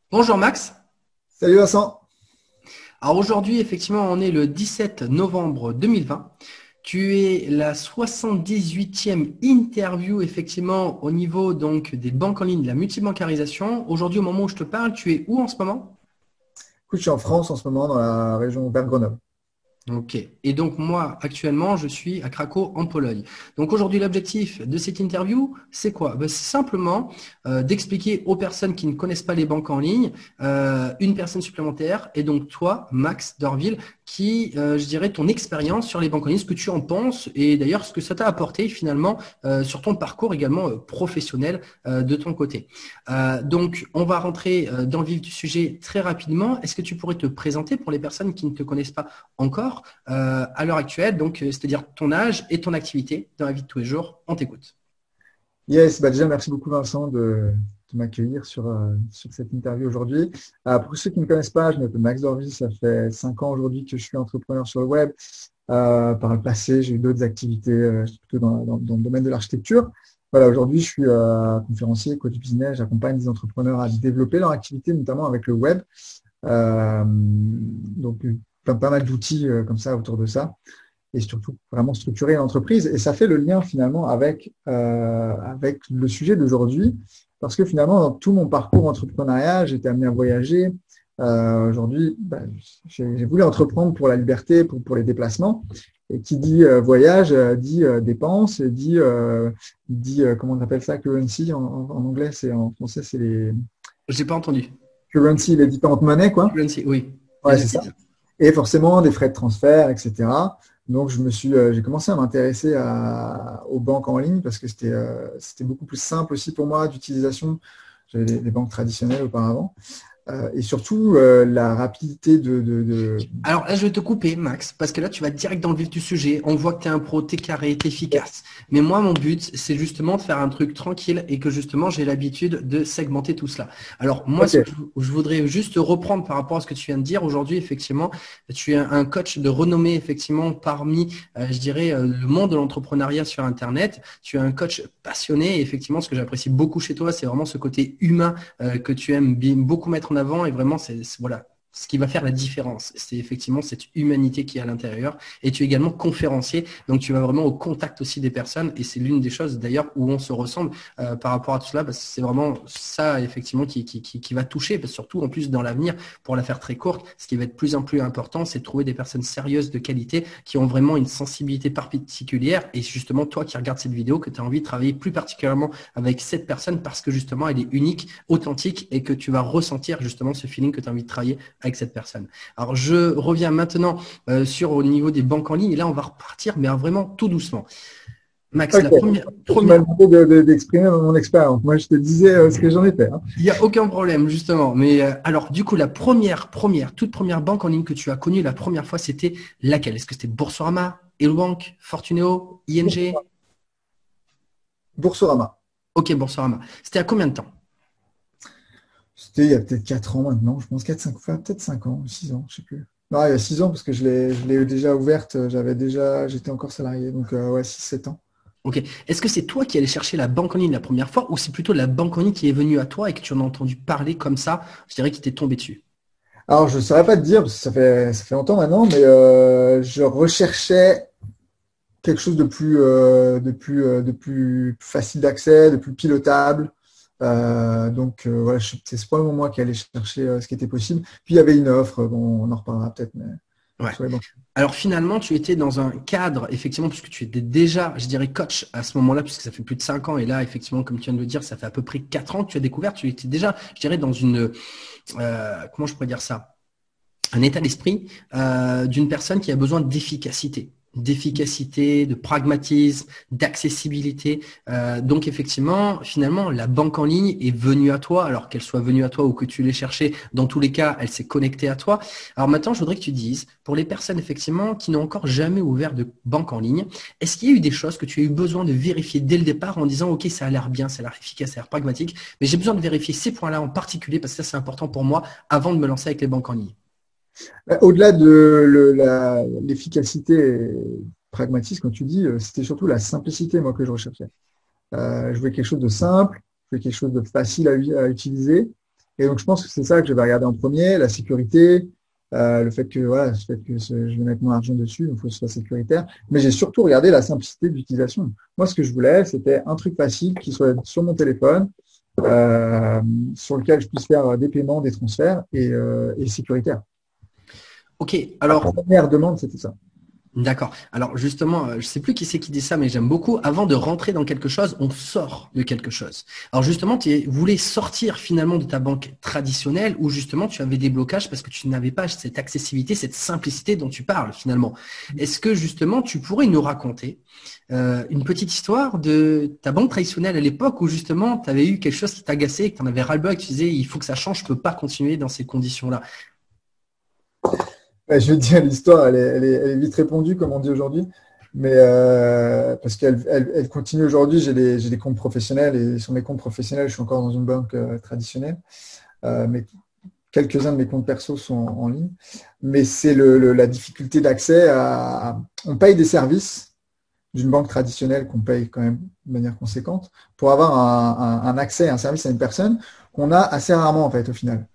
Bonjour Max. Salut Vincent. Alors aujourd'hui, effectivement, on est le 17 novembre 2020. Tu es la 78e interview, effectivement, au niveau donc des banques en ligne, de la multibancarisation. Aujourd'hui, au moment où je te parle, tu es où en ce moment? Écoute, je suis en France en ce moment, dans la région vers Grenoble. Ok. Et donc moi, actuellement, je suis à Cracow, en Pologne. Donc aujourd'hui, l'objectif de cette interview, c'est quoi? Ben, c'est simplement d'expliquer aux personnes qui ne connaissent pas les banques en ligne une personne supplémentaire. Et donc toi, Max Dorville, qui, je dirais, ton expérience sur les banques en ligne, ce que tu en penses et d'ailleurs ce que ça t'a apporté finalement sur ton parcours également professionnel de ton côté. Donc on va rentrer dans le vif du sujet très rapidement. Est-ce que tu pourrais te présenter pour les personnes qui ne te connaissent pas encore à l'heure actuelle, donc c'est-à-dire ton âge et ton activité dans la vie de tous les jours? On t'écoute. Yes, bah déjà, merci beaucoup Vincent de m'accueillir sur cette interview aujourd'hui. Pour ceux qui ne me connaissent pas, je m'appelle Max Dorville, ça fait 5 ans aujourd'hui que je suis entrepreneur sur le web. Par le passé, j'ai eu d'autres activités plutôt dans le domaine de l'architecture. Voilà, aujourd'hui, je suis conférencier, coach business, j'accompagne des entrepreneurs à développer leur activité, notamment avec le web. Donc, pas mal d'outils comme ça autour de ça. Et surtout vraiment structurer l'entreprise. Et ça fait le lien finalement avec le sujet d'aujourd'hui, parce que finalement, dans tout mon parcours entrepreneurial, j'ai été amené à voyager. Aujourd'hui, j'ai voulu entreprendre pour la liberté, pour les déplacements. Et qui dit voyage, dit dépenses, dit comment on appelle ça, currency en anglais, en français, c'est les Je n'ai pas entendu. currency, les différentes monnaies, quoi. Oui, les Ouais, c'est ça. devises. Et forcément, des frais de transfert, etc. Donc, j'ai commencé à m'intéresser aux banques en ligne parce que c'était beaucoup plus simple aussi pour moi d'utilisation. J'avais des banques traditionnelles auparavant. Et surtout, la rapidité Alors là, je vais te couper, Max, parce que là, tu vas direct dans le vif du sujet. On voit que tu es un pro, tu es carré, tu es efficace. Mais moi, mon but, c'est justement de faire un truc tranquille et que justement, j'ai l'habitude de segmenter tout cela. Alors, moi, ce OK. que je voudrais juste reprendre par rapport à ce que tu viens de dire. Aujourd'hui, effectivement, tu es un coach de renommée, effectivement, parmi, je dirais, le monde de l'entrepreneuriat sur Internet. Tu es un coach passionné. Et effectivement, ce que j'apprécie beaucoup chez toi, c'est vraiment ce côté humain que tu aimes beaucoup mettre en avant. Et vraiment, voilà. Ce qui va faire la différence, c'est effectivement cette humanité qui est à l'intérieur. Et tu es également conférencier, donc tu vas vraiment au contact aussi des personnes. Et c'est l'une des choses d'ailleurs où on se ressemble par rapport à tout cela, parce que c'est vraiment ça effectivement qui va toucher, parce que surtout en plus dans l'avenir, pour la faire très courte, ce qui va être de plus en plus important, c'est de trouver des personnes sérieuses de qualité qui ont vraiment une sensibilité particulière. Et justement, toi qui regardes cette vidéo, que tu as envie de travailler plus particulièrement avec cette personne parce que justement elle est unique, authentique et que tu vas ressentir justement ce feeling que tu as envie de travailler avec cette personne. Alors, je reviens maintenant sur au niveau des banques en ligne. Et là, on va repartir, mais vraiment tout doucement. Max, OK. la première, Tu m'as première, demandé d'exprimer mon expérience. Moi, je te disais ce que j'en ai fait, hein. il n'y a aucun problème, justement. Mais alors, du coup, la toute première banque en ligne que tu as connue la première fois, c'était laquelle? Est-ce que c'était Boursorama, Hello Bank, Fortuneo, ING? Boursorama. Ok, Boursorama. C'était à combien de temps? C'était il y a peut-être 4 ans maintenant, je pense 4-5 fois, peut-être 5 ans, 6 ans, je sais plus. Non, il y a 6 ans parce que je l'ai déjà ouverte, j'étais encore salarié, donc ouais, 6-7 ans. Ok. Est-ce que c'est toi qui allais chercher la banque en ligne la première fois ou c'est plutôt la banque en ligne qui est venue à toi et que tu en as entendu parler comme ça, je dirais qu'il t'est tombé dessus? Alors, je ne saurais pas te dire, parce que ça fait longtemps maintenant, mais je recherchais quelque chose de plus facile d'accès, de plus pilotable. Donc, voilà, c'est probablement moi qui allais chercher ce qui était possible. Puis, il y avait une offre, bon, on en reparlera peut-être, mais Ouais. sur les banques. Alors finalement, tu étais dans un cadre, effectivement, puisque tu étais déjà, je dirais, coach à ce moment-là, puisque ça fait plus de 5 ans, et là, effectivement, comme tu viens de le dire, ça fait à peu près 4 ans que tu as découvert, tu étais déjà, je dirais, dans une, comment je pourrais dire ça? un état d'esprit d'une personne qui a besoin d'efficacité, de pragmatisme, d'accessibilité. Donc effectivement, finalement, la banque en ligne est venue à toi, alors qu'elle soit venue à toi ou que tu l'aies cherchée. Dans tous les cas, elle s'est connectée à toi. Alors maintenant, je voudrais que tu dises, pour les personnes effectivement qui n'ont encore jamais ouvert de banque en ligne, est-ce qu'il y a eu des choses que tu as eu besoin de vérifier dès le départ en disant, OK, ça a l'air bien, ça a l'air efficace, ça a l'air pragmatique, mais j'ai besoin de vérifier ces points-là en particulier parce que ça, c'est important pour moi avant de me lancer avec les banques en ligne. Au-delà de l'efficacité et le pragmatisme, comme tu dis, c'était surtout la simplicité, moi, que je recherchais. Je voulais quelque chose de simple, je voulais quelque chose de facile à utiliser. Et donc, je pense que c'est ça que je vais regarder en premier, la sécurité, le fait que, voilà, le fait que je vais mettre mon argent dessus, il faut que ce soit sécuritaire. Mais j'ai surtout regardé la simplicité d'utilisation. Moi, ce que je voulais, c'était un truc facile qui soit sur mon téléphone, sur lequel je puisse faire des paiements, des transferts et sécuritaire. OK, La alors première demande, c'était ça. d'accord. Alors justement, je sais plus qui c'est qui dit ça, mais j'aime beaucoup. Avant de rentrer dans quelque chose, on sort de quelque chose. Alors justement, tu voulais sortir finalement de ta banque traditionnelle où justement tu avais des blocages parce que tu n'avais pas cette accessibilité, cette simplicité dont tu parles finalement. Est-ce que justement tu pourrais nous raconter une petite histoire de ta banque traditionnelle à l'époque où justement tu avais eu quelque chose qui t'agaçait, que tu en avais ras-le-bol, et que tu disais il faut que ça change, je peux pas continuer dans ces conditions-là. Ouais, je veux te dire, l'histoire, elle est vite répondue, comme on dit aujourd'hui. Mais parce qu'elle continue aujourd'hui, j'ai des comptes professionnels et sur mes comptes professionnels, je suis encore dans une banque traditionnelle. Mais quelques-uns de mes comptes perso sont en ligne. Mais c'est la difficulté d'accès on paye des services d'une banque traditionnelle qu'on paye quand même de manière conséquente pour avoir un accès à un service à une personne qu'on a assez rarement en fait au final.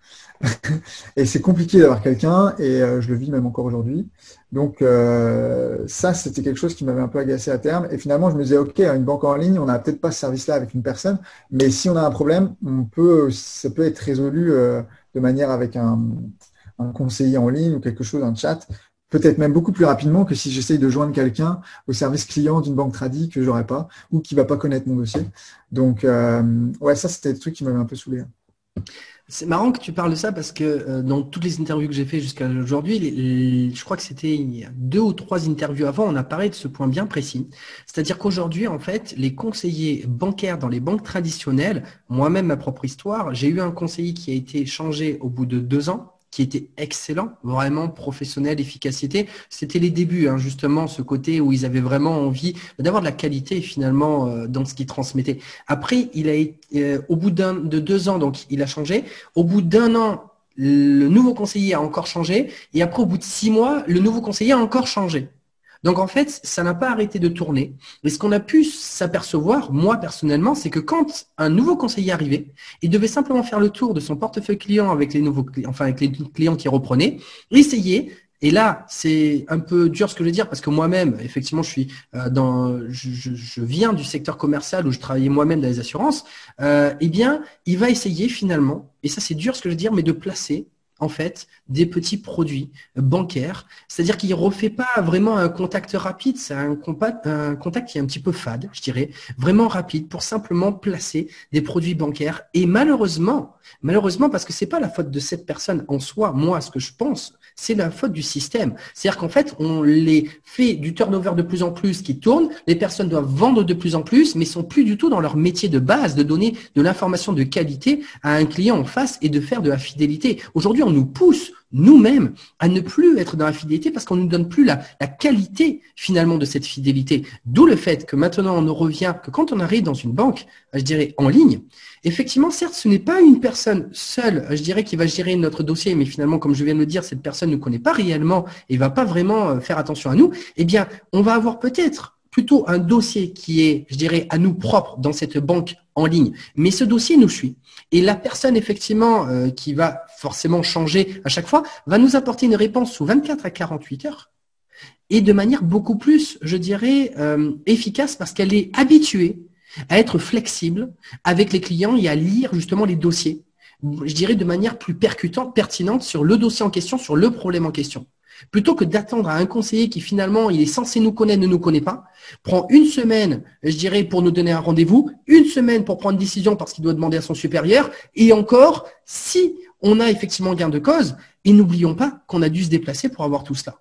Et c'est compliqué d'avoir quelqu'un et je le vis même encore aujourd'hui. Donc ça, c'était quelque chose qui m'avait un peu agacé à terme. Et finalement, je me disais, OK, une banque en ligne, on n'a peut-être pas ce service-là avec une personne, mais si on a un problème, ça peut être résolu de manière avec un conseiller en ligne ou quelque chose, un chat, peut-être même beaucoup plus rapidement que si j'essaye de joindre quelqu'un au service client d'une banque tradie que j'aurais pas ou qui va pas connaître mon dossier. Donc ouais, ça, c'était le truc qui m'avait un peu saoulé. C'est marrant que tu parles de ça parce que dans toutes les interviews que j'ai fait jusqu'à aujourd'hui, je crois que c'était il y a 2 ou 3 interviews avant, on a parlé de ce point bien précis. C'est-à-dire qu'aujourd'hui, en fait, les conseillers bancaires dans les banques traditionnelles, moi-même, ma propre histoire, j'ai eu un conseiller qui a été changé au bout de 2 ans, qui était excellent, vraiment professionnel, efficacité. C'était les débuts, hein, justement, ce côté où ils avaient vraiment envie d'avoir de la qualité finalement dans ce qu'ils transmettaient. Après, au bout de 2 ans, donc il a changé. Au bout d'1 an, le nouveau conseiller a encore changé. Et après, au bout de 6 mois, le nouveau conseiller a encore changé. Donc en fait, ça n'a pas arrêté de tourner. Et ce qu'on a pu s'apercevoir, moi personnellement, c'est que quand un nouveau conseiller arrivait, il devait simplement faire le tour de son portefeuille client avec les nouveaux clients, enfin avec les clients qui reprenaient, essayer. Et là, c'est un peu dur ce que je veux dire parce que moi-même, effectivement, je viens du secteur commercial où je travaillais moi-même dans les assurances. Eh bien, il va essayer finalement, et ça c'est dur ce que je veux dire, mais de placer en fait des petits produits bancaires. C'est-à-dire qu'il ne refait pas vraiment un contact rapide, c'est un contact qui est un petit peu fade, je dirais, vraiment rapide pour simplement placer des produits bancaires. Et malheureusement, parce que c'est pas la faute de cette personne en soi, moi, ce que je pense, c'est la faute du système. C'est-à-dire qu'en fait, on les fait du turnover de plus en plus qui tourne, les personnes doivent vendre de plus en plus, mais sont plus du tout dans leur métier de base, de donner de l'information de qualité à un client en face et de faire de la fidélité. Aujourd'hui, on nous pousse nous-mêmes à ne plus être dans la fidélité parce qu'on ne nous donne plus la qualité finalement de cette fidélité. D'où le fait que maintenant on revient que quand on arrive dans une banque, je dirais en ligne, effectivement, certes, ce n'est pas une personne seule, je dirais, qui va gérer notre dossier, mais finalement, comme je viens de le dire, cette personne ne connaît pas réellement et va pas vraiment faire attention à nous. Eh bien, on va avoir peut-être plutôt un dossier qui est, je dirais, à nous propre dans cette banque en ligne. Mais ce dossier nous suit. Et la personne, effectivement, qui va forcément changer à chaque fois, va nous apporter une réponse sous 24 à 48 heures et de manière beaucoup plus, je dirais, efficace parce qu'elle est habituée à être flexible avec les clients et à lire justement les dossiers, je dirais de manière plus percutante, pertinente sur le dossier en question, sur le problème en question. Plutôt que d'attendre à un conseiller qui finalement, il est censé nous connaître, ne nous connaît pas, prend une semaine, je dirais, pour nous donner un rendez-vous, une semaine pour prendre une décision parce qu'il doit demander à son supérieur, et encore, si on a effectivement gain de cause, Et n'oublions pas qu'on a dû se déplacer pour avoir tout cela.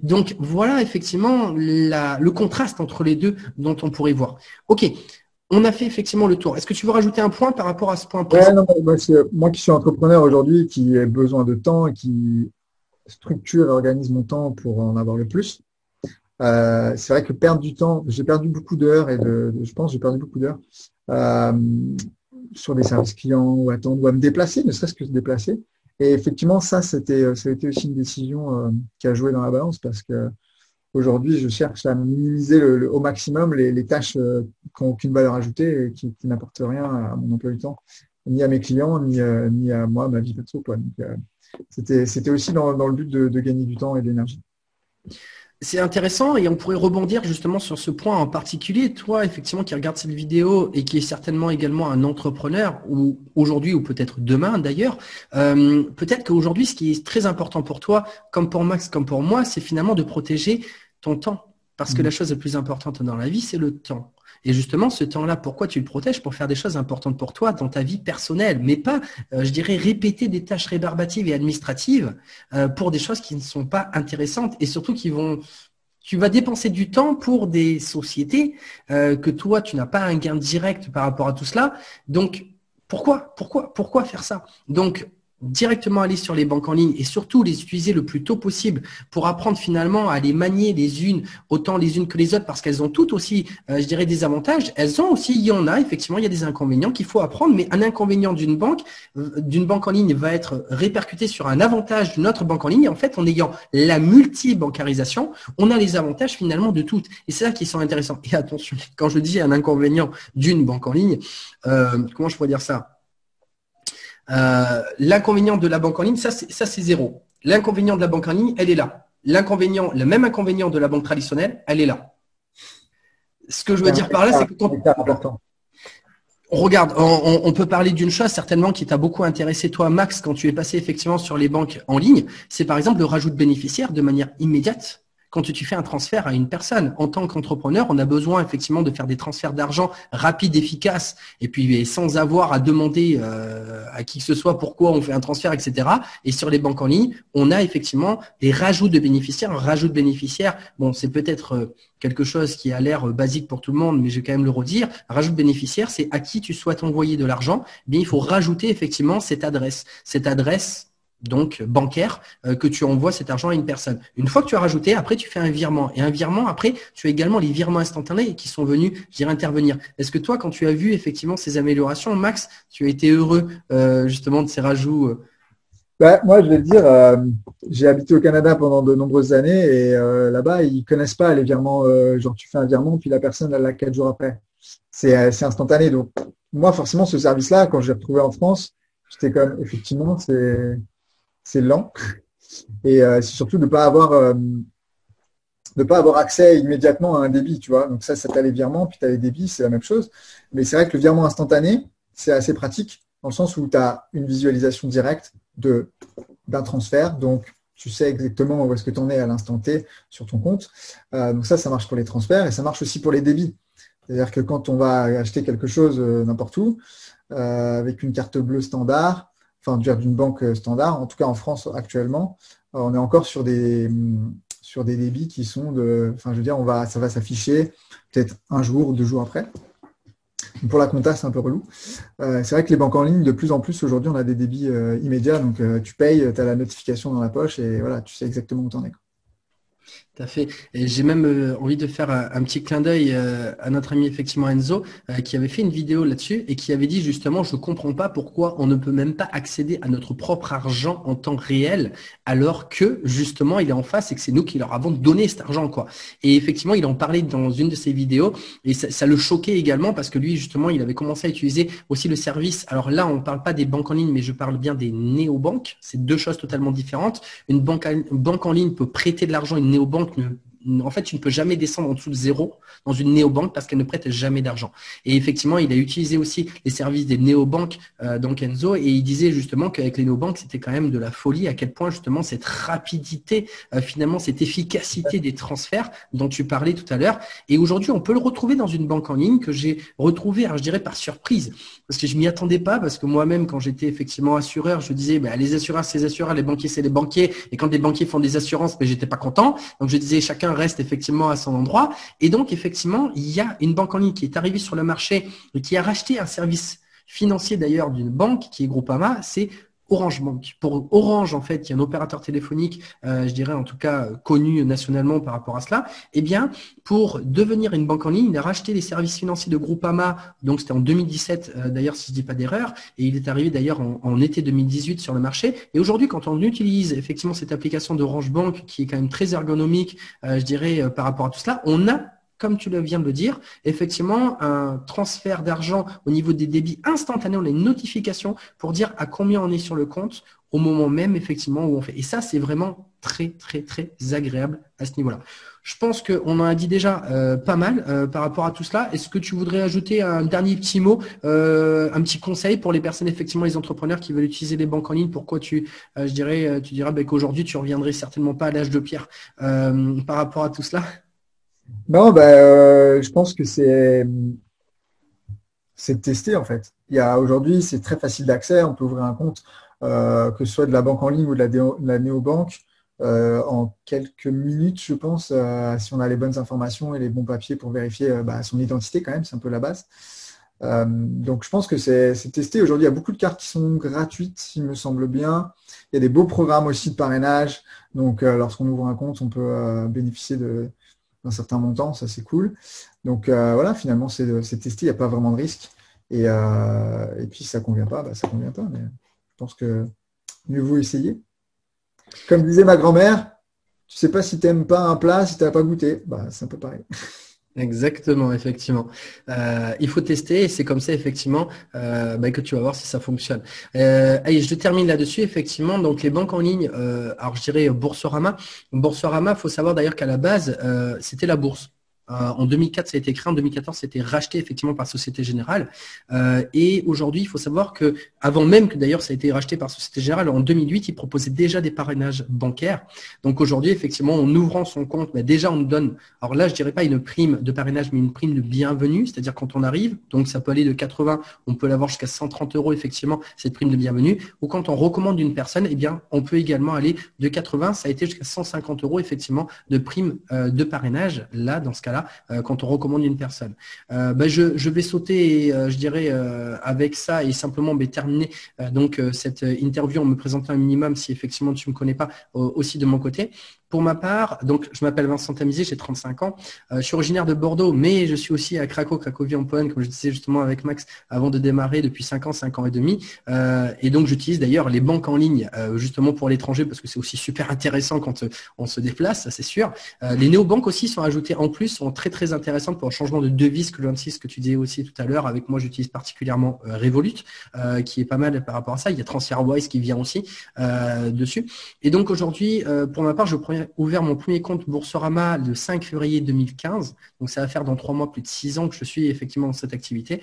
Donc, voilà effectivement le contraste entre les deux dont on pourrait voir. OK, on a fait effectivement le tour. Est-ce que tu veux rajouter un point par rapport à ce point précis? Ouais, non, moi qui suis entrepreneur aujourd'hui, qui ai besoin de temps et qui structure et organise mon temps pour en avoir le plus. C'est vrai que perdre du temps, j'ai perdu beaucoup d'heures je pense, j'ai perdu beaucoup d'heures euh, sur des services clients ou attendre ou à me déplacer, ne serait-ce que se déplacer. Et effectivement, ça a été aussi une décision qui a joué dans la balance parce que aujourd'hui, je cherche à minimiser au maximum les tâches qui n'ont aucune valeur ajoutée et qui n'apportent rien à mon emploi du temps, ni à mes clients, ni à moi, ma vie perso, quoi. Donc, c'était aussi dans le but de gagner du temps et de l'énergie. C'est intéressant et on pourrait rebondir justement sur ce point en particulier. Toi, effectivement, qui regarde cette vidéo et qui est certainement également un entrepreneur, ou aujourd'hui ou peut-être demain d'ailleurs, peut-être qu'aujourd'hui, ce qui est très important pour toi, comme pour Max, comme pour moi, c'est finalement de protéger ton temps. Parce que la chose la plus importante dans la vie, c'est le temps. Et justement, ce temps-là, pourquoi tu le protèges? Pour faire des choses importantes pour toi dans ta vie personnelle, mais pas, je dirais, répéter des tâches rébarbatives et administratives pour des choses qui ne sont pas intéressantes et surtout tu vas dépenser du temps pour des sociétés que toi, tu n'as pas un gain direct par rapport à tout cela. Donc, pourquoi faire ça? Donc, directement aller sur les banques en ligne et surtout les utiliser le plus tôt possible pour apprendre finalement à les manier les unes autant les unes que les autres parce qu'elles ont toutes aussi, je dirais, des avantages. Elles ont aussi, il y en a, effectivement, il y a des inconvénients qu'il faut apprendre, mais un inconvénient d'une banque en ligne va être répercuté sur un avantage d'une autre banque en ligne. Et en fait, en ayant la multi-bancarisation, on a les avantages finalement de toutes. Et c'est ça qui sont intéressants. Et attention, quand je dis un inconvénient d'une banque en ligne, comment je pourrais dire ça? L'inconvénient de la banque en ligne, ça c'est zéro. L'inconvénient de la banque en ligne, elle est là. Le même inconvénient de la banque traditionnelle, elle est là. Ce que je veux dire par là, c'est que quand on regarde, on peut parler d'une chose certainement qui t'a beaucoup intéressé, toi, Max, quand tu es passé effectivement sur les banques en ligne, c'est par exemple le rajout de bénéficiaires de manière immédiate. Quand tu fais un transfert à une personne, en tant qu'entrepreneur, on a besoin effectivement de faire des transferts d'argent rapides, efficaces, et puis sans avoir à demander à qui que ce soit pourquoi on fait un transfert, etc. Et sur les banques en ligne, on a effectivement des rajouts de bénéficiaires. Un rajout de bénéficiaires, bon, c'est peut-être quelque chose qui a l'air basique pour tout le monde, mais je vais quand même le redire. Un rajout de bénéficiaire, c'est à qui tu souhaites envoyer de l'argent. Eh bien, il faut rajouter effectivement cette adresse. Cette adresse donc bancaire, que tu envoies cet argent à une personne. Une fois que tu as rajouté, après tu fais un virement. Et un virement, après, tu as également les virements instantanés qui sont venus, je dirais, intervenir. Est-ce que toi, quand tu as vu effectivement ces améliorations, Max, tu as été heureux justement de ces rajouts Moi, je vais te dire, j'ai habité au Canada pendant de nombreuses années et là-bas, ils connaissent pas les virements. Genre, tu fais un virement, puis la personne, elle l'a 4 jours après. C'est instantané. Donc, moi, forcément, ce service-là, quand je l'ai retrouvé en France, j'étais comme, effectivement, c'est lent et c'est surtout de pas avoir accès immédiatement à un débit, tu vois. Donc ça t'as les virements, puis tu as les débits, c'est la même chose. Mais c'est vrai que le virement instantané, c'est assez pratique dans le sens où tu as une visualisation directe d'un transfert. Donc, tu sais exactement où est-ce que tu en es à l'instant T sur ton compte. Donc ça marche pour les transferts et ça marche aussi pour les débits. C'est-à-dire que quand on va acheter quelque chose n'importe où, avec une carte bleue standard, enfin d'une banque standard, en tout cas en France actuellement, on est encore sur des débits qui sont enfin je veux dire, ça va s'afficher peut-être un jour ou 2 jours après. Pour la compta, c'est un peu relou. C'est vrai que les banques en ligne, de plus en plus aujourd'hui, on a des débits immédiats, donc tu payes, tu as la notification dans la poche et voilà, tu sais exactement où tu en es. Tout à fait. Et j'ai même envie de faire un petit clin d'œil à notre ami effectivement Enzo qui avait fait une vidéo là-dessus et qui avait dit justement je comprends pas pourquoi on ne peut même pas accéder à notre propre argent en temps réel alors que justement il est en face et que c'est nous qui leur avons donné cet argent quoi. Et effectivement il en parlait dans une de ses vidéos et ça le choquait également parce que lui justement il avait commencé à utiliser aussi le service. Alors là on parle pas des banques en ligne mais je parle bien des néobanques. C'est deux choses totalement différentes. Une banque en ligne peut prêter de l'argent, une néobanque en fait, tu ne peux jamais descendre en dessous de zéro dans une néobanque parce qu'elle ne prête jamais d'argent. Et effectivement, il a utilisé aussi les services des néobanques, donc Enzo, et il disait justement qu'avec les néobanques, c'était quand même de la folie à quel point justement cette rapidité, finalement cette efficacité des transferts dont tu parlais tout à l'heure. Et aujourd'hui, on peut le retrouver dans une banque en ligne que j'ai retrouvé, alors je dirais par surprise, parce que je m'y attendais pas, parce que moi-même, quand j'étais effectivement assureur, je disais, les assureurs, c'est les assureurs, les banquiers, c'est les banquiers. Et quand les banquiers font des assurances, j'étais pas content. Donc je disais, chacun reste effectivement à son endroit. Et donc effectivement, il y a une banque en ligne qui est arrivée sur le marché et qui a racheté un service financier d'ailleurs d'une banque qui est Groupama, c'est Orange Bank. Pour Orange, en fait, qui est un opérateur téléphonique, je dirais en tout cas connu nationalement par rapport à cela, eh bien, pour devenir une banque en ligne, il a racheté les services financiers de Groupama, donc c'était en 2017, d'ailleurs, si je dis pas d'erreur, et il est arrivé d'ailleurs en été 2018 sur le marché. Et aujourd'hui, quand on utilise effectivement cette application d'Orange Bank, qui est quand même très ergonomique, je dirais, par rapport à tout cela, on a comme tu le viens de le dire, effectivement, un transfert d'argent au niveau des débits instantanés, on a une notification pour dire à combien on est sur le compte au moment même, effectivement, où on fait. Et ça, c'est vraiment très, très, très agréable à ce niveau-là. Je pense qu'on en a dit déjà pas mal par rapport à tout cela. Est-ce que tu voudrais ajouter un dernier petit mot, un petit conseil pour les personnes, effectivement, les entrepreneurs qui veulent utiliser les banques en ligne? Pourquoi tu diras qu'aujourd'hui, tu reviendrais certainement pas à l'âge de pierre par rapport à tout cela? Non, je pense que c'est de tester en fait. Aujourd'hui, c'est très facile d'accès. On peut ouvrir un compte, que ce soit de la banque en ligne ou de la néobanque, en quelques minutes, je pense, si on a les bonnes informations et les bons papiers pour vérifier son identité quand même, c'est un peu la base. Donc je pense que c'est testé. Aujourd'hui, il y a beaucoup de cartes qui sont gratuites, il me semble bien. Il y a des beaux programmes aussi de parrainage. Donc lorsqu'on ouvre un compte, on peut bénéficier d'un certain montant, ça c'est cool. Donc voilà, finalement c'est testé, il n'y a pas vraiment de risque. Et puis si ça ne convient pas, ça ne convient pas. Mais je pense que mieux vaut essayer. Comme disait ma grand-mère, tu ne sais pas si tu n'aimes pas un plat, si tu n'as pas goûté. C'est un peu pareil. Exactement, effectivement. Il faut tester et c'est comme ça, effectivement, que tu vas voir si ça fonctionne. Allez, je termine là-dessus, effectivement. Donc, les banques en ligne, alors je dirais Boursorama. Boursorama, faut savoir d'ailleurs qu'à la base, c'était la bourse. En 2004, ça a été créé. En 2014, ça a été racheté effectivement par Société Générale. Et aujourd'hui, il faut savoir que, avant même que d'ailleurs ça a été racheté par Société Générale, en 2008, ils proposaient déjà des parrainages bancaires. Donc aujourd'hui, effectivement, en ouvrant son compte, déjà on nous donne, alors là, je dirais pas une prime de parrainage, mais une prime de bienvenue, c'est-à-dire quand on arrive, donc ça peut aller de 80, on peut l'avoir jusqu'à 130 euros, effectivement, cette prime de bienvenue. Ou quand on recommande une personne, eh bien, on peut également aller de 80, ça a été jusqu'à 150 euros, effectivement, de prime de parrainage. Là, dans ce cas-là, quand on recommande une personne. Je vais sauter, je dirais, avec ça et simplement terminer cette interview en me présentant un minimum si effectivement tu ne me connais pas aussi de mon côté. Pour ma part, donc je m'appelle Vincent Tamizé, j'ai 35 ans. Je suis originaire de Bordeaux, mais je suis aussi à Cracovie en Pologne, comme je disais justement avec Max avant de démarrer depuis 5 ans et demi. Et donc j'utilise d'ailleurs les banques en ligne justement pour l'étranger parce que c'est aussi super intéressant quand on se déplace, ça c'est sûr. Les néobanques aussi sont ajoutées en plus, sont très très intéressantes pour le changement de devise que tu disais aussi tout à l'heure. Avec moi, j'utilise particulièrement Revolut, qui est pas mal par rapport à ça. Il y a TransferWise qui vient aussi dessus. Et donc aujourd'hui, pour ma part, j'ai ouvert mon premier compte Boursorama le 5 février 2015. Donc ça va faire dans 3 mois plus de 6 ans que je suis effectivement dans cette activité.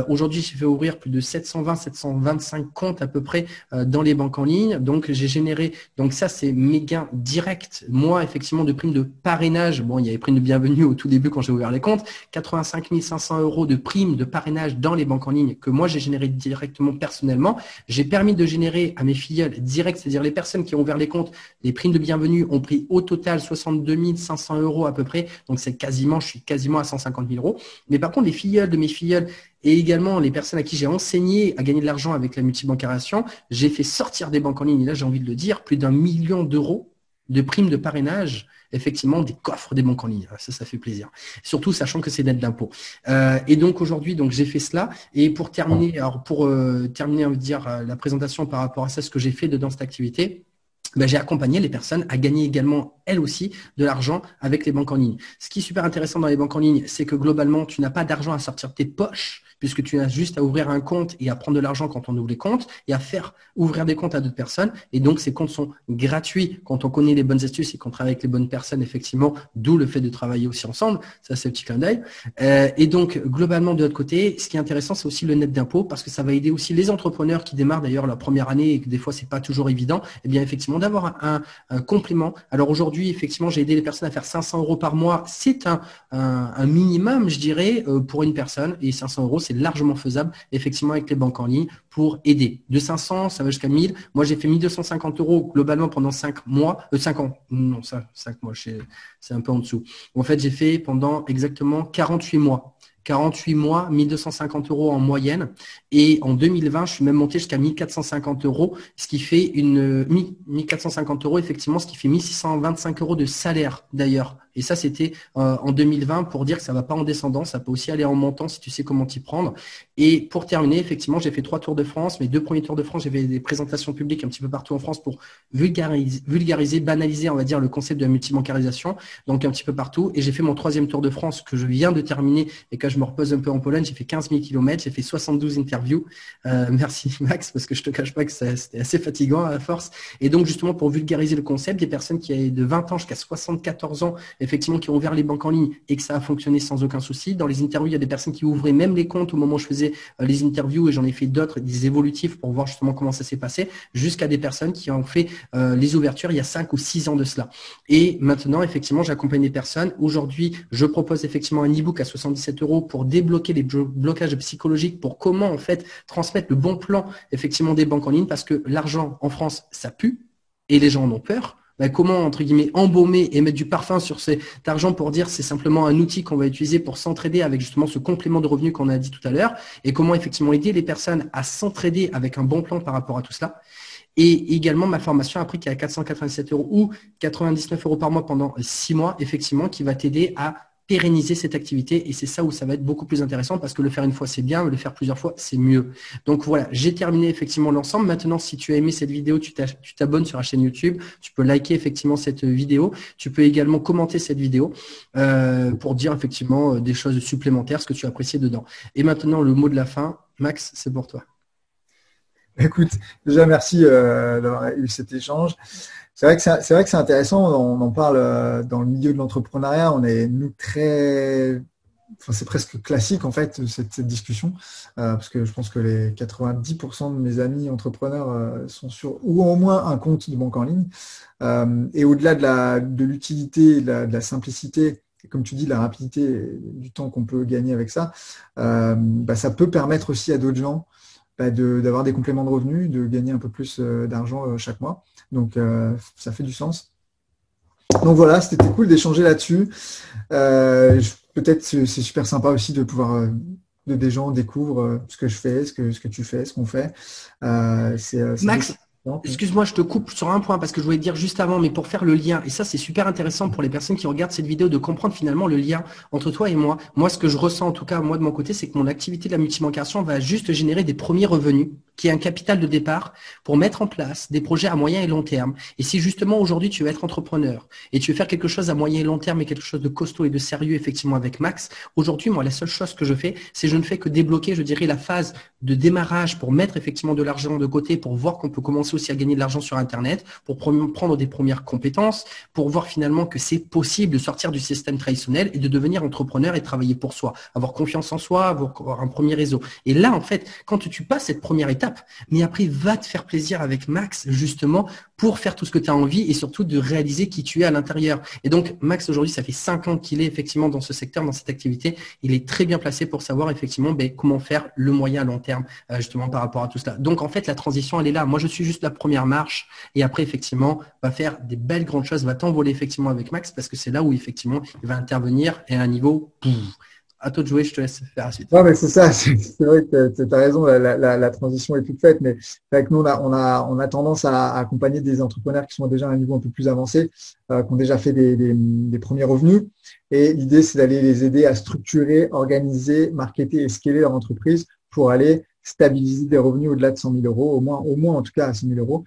Aujourd'hui, j'ai fait ouvrir plus de 725 comptes à peu près dans les banques en ligne. Donc j'ai généré, donc ça c'est mes gains directs. Moi, effectivement, de primes de parrainage. Bon, il y avait primes de bienvenue au tout début quand j'ai ouvert les comptes. 85 500 euros de primes de parrainage dans les banques en ligne que moi j'ai généré directement personnellement. J'ai permis de générer à mes filiales directes, c'est-à-dire les personnes qui ont ouvert les comptes, les primes de bienvenue ont pris au total 62 500 euros à peu près. Donc je suis quasiment à 150 000 euros. Mais par contre, les filiales de mes filiales et également les personnes à qui j'ai enseigné à gagner de l'argent avec la multibancarisation, j'ai fait sortir des banques en ligne. Et là, j'ai envie de le dire, plus d'1 million d'euros de primes de parrainage, effectivement, des coffres des banques en ligne. Ça fait plaisir. Surtout, sachant que c'est net d'impôt. Et donc, aujourd'hui, j'ai fait cela. Et pour terminer, on va dire, la présentation par rapport à ça, ce que j'ai fait dans cette activité, ben, j'ai accompagné les personnes à gagner également, elles aussi, de l'argent avec les banques en ligne. Ce qui est super intéressant dans les banques en ligne, c'est que globalement, tu n'as pas d'argent à sortir de tes poches, puisque tu as juste à ouvrir un compte et à prendre de l'argent quand on ouvre les comptes et à faire ouvrir des comptes à d'autres personnes. Et donc, ces comptes sont gratuits quand on connaît les bonnes astuces et qu'on travaille avec les bonnes personnes, effectivement, d'où le fait de travailler aussi ensemble. Ça, c'est un petit clin d'œil. Et donc, globalement, de l'autre côté, ce qui est intéressant, c'est aussi le net d'impôt parce que ça va aider aussi les entrepreneurs qui démarrent d'ailleurs leur première année et que des fois, c'est pas toujours évident. Eh bien, effectivement, d'avoir un complément. Alors aujourd'hui, effectivement, j'ai aidé les personnes à faire 500 euros par mois. C'est un minimum, je dirais, pour une personne. Et 500 euros, c'est largement faisable, effectivement, avec les banques en ligne pour aider. De 500, ça va jusqu'à 1000. Moi, j'ai fait 1250 euros globalement pendant 5 mois, 5 ans. Non, ça, 5 mois, c'est un peu en dessous. En fait, j'ai fait pendant exactement 48 mois. 48 mois, 1250 euros en moyenne. Et en 2020, je suis même monté jusqu'à 1450 euros, ce qui fait 1450 euros, effectivement, ce qui fait 1625 euros de salaire d'ailleurs. Et ça, c'était en 2020 pour dire que ça ne va pas en descendant, ça peut aussi aller en montant si tu sais comment t'y prendre. Et pour terminer, effectivement, j'ai fait 3 tours de France. Mes 2 premiers tours de France, j'ai fait des présentations publiques un petit peu partout en France pour vulgariser, banaliser, on va dire, le concept de la multibancarisation, donc un petit peu partout. Et j'ai fait mon 3e tour de France que je viens de terminer et que je me repose un peu en Pologne. J'ai fait 15 000 km, j'ai fait 72 interviews. Merci Max, parce que je te cache pas que c'était assez fatigant à force. Et donc, justement, pour vulgariser le concept, des personnes qui avaient de 20 ans jusqu'à 74 ans, effectivement, qui ont ouvert les banques en ligne et que ça a fonctionné sans aucun souci. Dans les interviews, il y a des personnes qui ouvraient même les comptes au moment où je faisais les interviews et j'en ai fait d'autres, des évolutifs pour voir justement comment ça s'est passé, jusqu'à des personnes qui ont fait les ouvertures il y a 5 ou 6 ans de cela. Et maintenant, effectivement, j'accompagne des personnes. Aujourd'hui, je propose effectivement un e-book à 77 euros pour débloquer les blocages psychologiques, pour comment en fait transmettre le bon plan effectivement des banques en ligne, parce que l'argent en France, ça pue et les gens en ont peur. Ben, comment, entre guillemets, embaumer et mettre du parfum sur cet argent pour dire c'est simplement un outil qu'on va utiliser pour s'entraider avec justement ce complément de revenu qu'on a dit tout à l'heure, et comment effectivement aider les personnes à s'entraider avec un bon plan par rapport à tout cela. Et également ma formation après qui est à 487 euros ou 99 euros par mois pendant 6 mois, effectivement, qui va t'aider à pérenniser cette activité. Et c'est ça où ça va être beaucoup plus intéressant parce que le faire une fois, c'est bien, mais le faire plusieurs fois, c'est mieux. Donc voilà, j'ai terminé effectivement l'ensemble. Maintenant, si tu as aimé cette vidéo, tu t'abonnes sur la chaîne YouTube. Tu peux liker effectivement cette vidéo. Tu peux également commenter cette vidéo pour dire effectivement des choses supplémentaires, ce que tu as apprécié dedans. Et maintenant, le mot de la fin, Max, c'est pour toi. Écoute, déjà merci d'avoir eu cet échange. C'est vrai que c'est intéressant. On en parle dans le milieu de l'entrepreneuriat. On est nous très, enfin c'est presque classique en fait cette discussion parce que je pense que les 90% de mes amis entrepreneurs sont sur ou au moins un compte de banque en ligne. Et au-delà de l'utilité, de la simplicité, et comme tu dis, la rapidité du temps qu'on peut gagner avec ça, ça peut permettre aussi à d'autres gens d'avoir des compléments de revenus, de gagner un peu plus d'argent chaque mois. Donc, ça fait du sens. Donc voilà, c'était cool d'échanger là-dessus. Peut-être c'est super sympa aussi de pouvoir que des gens découvrent ce que je fais, ce que tu fais, ce qu'on fait. Max, excuse-moi, je te coupe sur un point parce que je voulais dire juste avant, mais pour faire le lien, et ça c'est super intéressant pour les personnes qui regardent cette vidéo de comprendre finalement le lien entre toi et moi. Moi, ce que je ressens en tout cas, moi de mon côté, c'est que mon activité de la multibancation va juste générer des premiers revenus, qui est un capital de départ pour mettre en place des projets à moyen et long terme. Et si justement aujourd'hui tu veux être entrepreneur et tu veux faire quelque chose à moyen et long terme et quelque chose de costaud et de sérieux effectivement avec Max, aujourd'hui moi la seule chose que je fais, c'est je ne fais que débloquer, je dirais, la phase de démarrage pour mettre effectivement de l'argent de côté, pour voir qu'on peut commencer aussi à gagner de l'argent sur Internet, pour prendre des premières compétences, pour voir finalement que c'est possible de sortir du système traditionnel et de devenir entrepreneur et travailler pour soi, avoir confiance en soi, avoir un premier réseau. Et là, en fait, quand tu passes cette première étape, mais après, va te faire plaisir avec Max, justement, pour faire tout ce que tu as envie et surtout de réaliser qui tu es à l'intérieur. Et donc, Max, aujourd'hui, ça fait 5 ans qu'il est effectivement dans ce secteur, dans cette activité. Il est très bien placé pour savoir effectivement comment faire le moyen à long terme, justement, par rapport à tout cela. Donc, en fait, la transition, elle est là. Moi, je suis juste la première marche et après, effectivement, va faire des belles grandes choses, va t'envoler effectivement avec Max parce que c'est là où, effectivement, il va intervenir et à un niveau… À toi de jouer, je te laisse faire la suite. Ouais, mais c'est ça, c'est vrai que tu as raison, la transition est toute faite, mais avec nous, on a tendance à accompagner des entrepreneurs qui sont déjà à un niveau un peu plus avancé, qui ont déjà fait des premiers revenus. Et l'idée, c'est d'aller les aider à structurer, organiser, marketer et scaler leur entreprise pour aller stabiliser des revenus au-delà de 100 000 euros, au moins en tout cas à 100 000 euros.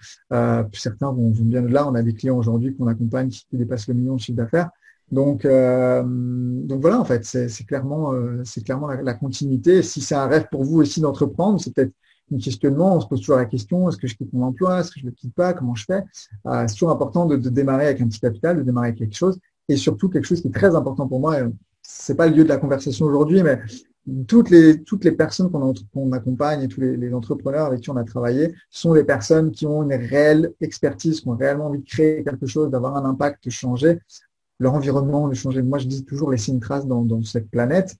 Certains vont bien au-delà. On a des clients aujourd'hui qu'on accompagne qui dépassent le million de chiffre d'affaires. Donc voilà, en fait, c'est clairement la continuité. Si c'est un rêve pour vous aussi d'entreprendre, c'est peut-être un questionnement. On se pose toujours la question, est-ce que je quitte mon emploi? Est-ce que je le quitte pas? Comment je fais? C'est toujours important de démarrer avec un petit capital, de démarrer avec quelque chose. Et surtout, quelque chose qui est très important pour moi, c'est pas le lieu de la conversation aujourd'hui, mais toutes les personnes qu'on accompagne et tous les entrepreneurs avec qui on a travaillé sont des personnes qui ont une réelle expertise, qui ont réellement envie de créer quelque chose, d'avoir un impact, de changer leur environnement, de changer. Moi, je dis toujours laisser une trace dans cette planète,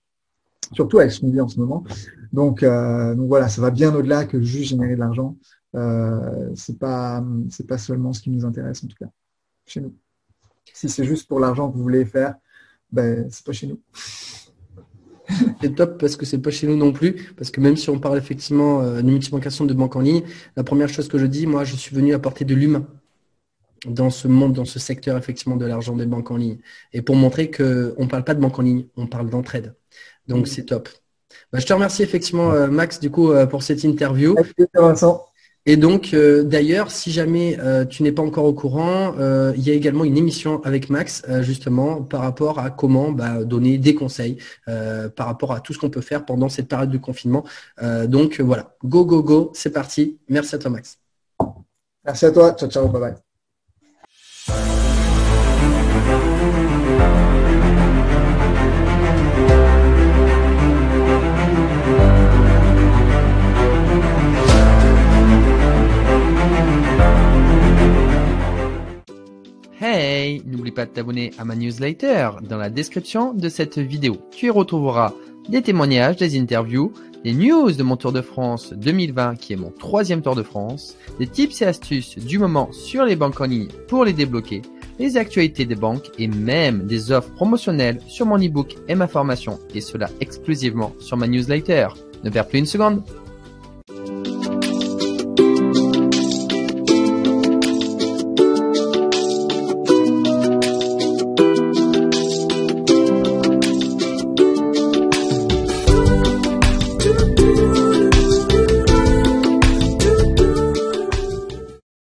surtout avec ce qu'on vit en ce moment. Donc voilà, ça va bien au-delà que juste générer de l'argent. C'est pas seulement ce qui nous intéresse en tout cas chez nous. Si c'est juste pour l'argent que vous voulez faire, ben c'est pas chez nous. C'est top parce que c'est pas chez nous non plus. Parce que même si on parle effectivement de multiplication de banque en ligne, la première chose que je dis, moi, je suis venu apporter de l'humain dans ce monde, dans ce secteur effectivement de l'argent des banques en ligne. Et pour montrer qu'on ne parle pas de banque en ligne, on parle d'entraide. Donc, c'est top. Je te remercie effectivement, Max, du coup, pour cette interview. Merci, Vincent. Et donc, d'ailleurs, si jamais tu n'es pas encore au courant, il y a également une émission avec Max, justement, par rapport à comment donner des conseils par rapport à tout ce qu'on peut faire pendant cette période de confinement. Donc, voilà, go, c'est parti. Merci à toi, Max. Merci à toi. Ciao, ciao, bye bye. Hey, n'oublie pas de t'abonner à ma newsletter. Dans la description de cette vidéo, tu y retrouveras des témoignages, des interviews, des news de mon Tour de France 2020 qui est mon 3e Tour de France, des tips et astuces du moment sur les banques en ligne pour les débloquer, les actualités des banques et même des offres promotionnelles sur mon e-book et ma formation, et cela exclusivement sur ma newsletter. Ne perds plus une seconde.